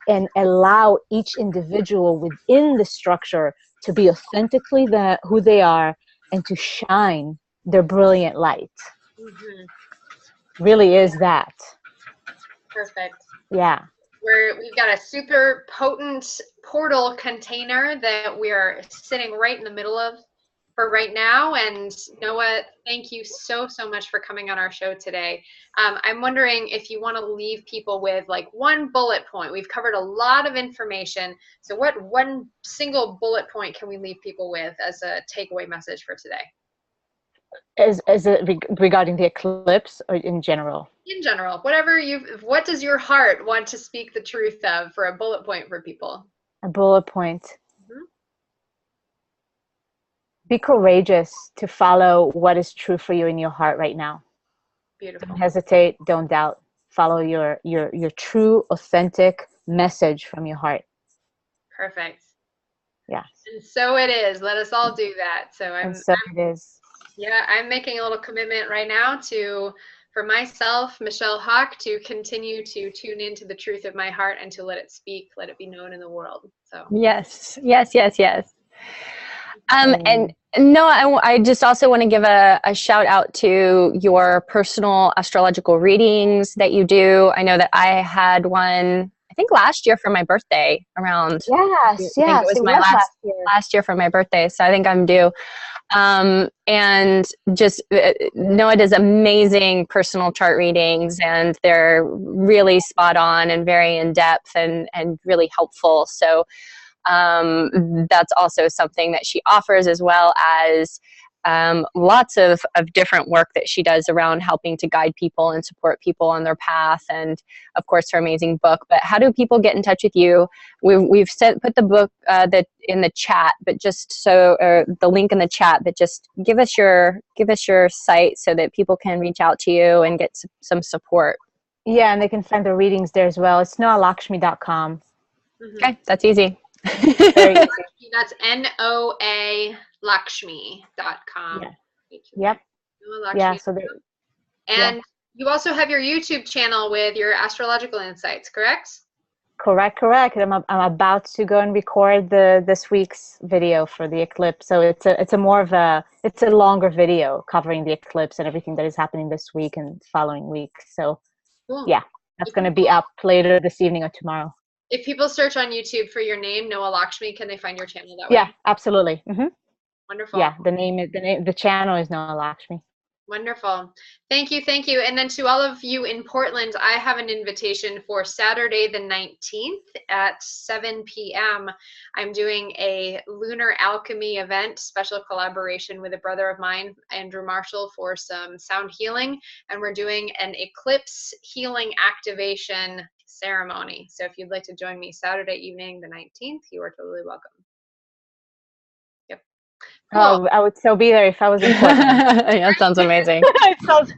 and allow each individual within the structure to be authentically who they are and to shine their brilliant light. Really is that. Perfect. Yeah. We've got a super potent portal container that we are sitting right in the middle of for right now. And Noa, thank you so much for coming on our show today. I'm wondering if you want to leave people with like one bullet point. We've covered a lot of information. So what one single bullet point can we leave people with as a takeaway message for today? Is it regarding the eclipse, or in general? In general, what does your heart want to speak the truth of for a bullet point for people? A bullet point. Be courageous to follow what is true for you in your heart right now. Beautiful. Don't hesitate. Don't doubt. Follow your true, authentic message from your heart. Perfect. Yeah. And so it is. Let us all do that. It is. Yeah, I'm making a little commitment right now for myself, Michelle Hawk, to continue to tune into the truth of my heart and to let it speak, let it be known in the world. So yes. And no, I just also want to give a shout out to your personal astrological readings that you do. I know that I had one, I think last year for my birthday around. Yes. I think it was my last year for my birthday. So I think I'm due. And just Noa does amazing personal chart readings, and they're really spot on and very in depth and really helpful. So that's also something that she offers, as well as lots of different work that she does around helping to guide people and support people on their path, and of course her amazing book. But how do people get in touch with you? We've put the book that in the chat, but just the link in the chat, but just give us your site so that people can reach out to you and get some support. Yeah, and they can find the readings there as well. It's noalakshmi.com. Okay, that's easy. Very easy. That's Noa Lakshmi.com. Yeah. Yep. Yeah. So you also have your YouTube channel with your astrological insights, correct? Correct. I'm about to go and record this week's video for the eclipse. So it's a longer video covering the eclipse and everything that is happening this week and following week. So cool. Yeah, that's going to be up later this evening or tomorrow. If people search on YouTube for your name, Noa Lakshmi, can they find your channel that way? Yeah, absolutely. Wonderful. Yeah, the channel is Noa Lakshmi. Wonderful. Thank you. Thank you. And then to all of you in Portland, I have an invitation for Saturday the 19th at 7 p.m. I'm doing a lunar alchemy event, special collaboration with a brother of mine, Andrew Marshall, for some sound healing. And we're doing an eclipse healing activation ceremony. So if you'd like to join me Saturday evening, the 19th, you are totally welcome. Yep. Cool. Oh, I would so be there if I was in Portland. Yeah, that sounds amazing. It sounds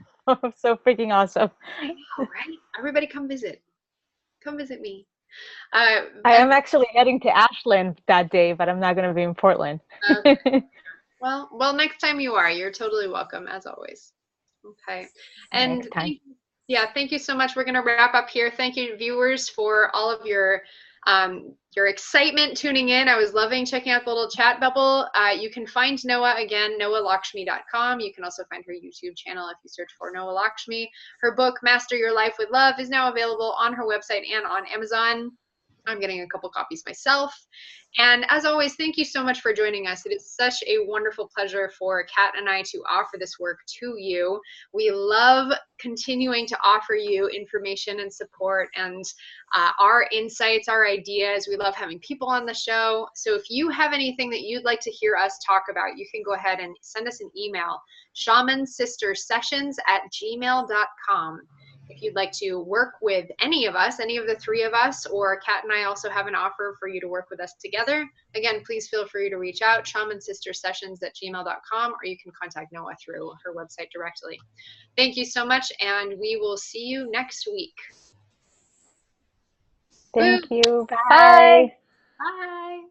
so freaking awesome. I know, right? Everybody come visit. Come visit me. I am actually heading to Ashland that day, but I'm not going to be in Portland. Well, next time you are, you're totally welcome, as always. Okay. And Next time. thank you so much. We're going to wrap up here. Thank you, viewers, for all of your excitement tuning in. I was loving checking out the little chat bubble. You can find Noa again, noalakshmi.com. You can also find her YouTube channel if you search for Noa Lakshmi. Her book, Master Your Life with Love, is now available on her website and on Amazon. I'm getting a couple copies myself. And as always, thank you so much for joining us. It is such a wonderful pleasure for Kat and I to offer this work to you. We love continuing to offer you information and support and our insights, our ideas. We love having people on the show. So if you have anything that you'd like to hear us talk about, you can go ahead and send us an email, shamansistersessions@gmail.com. If you'd like to work with any of us, any of the three of us, or Kat and I also have an offer for you to work with us together, again, please feel free to reach out, shamansistersessions@gmail.com, or you can contact Noa through her website directly. Thank you so much, and we will see you next week. Thank you. Bye. Bye. Bye.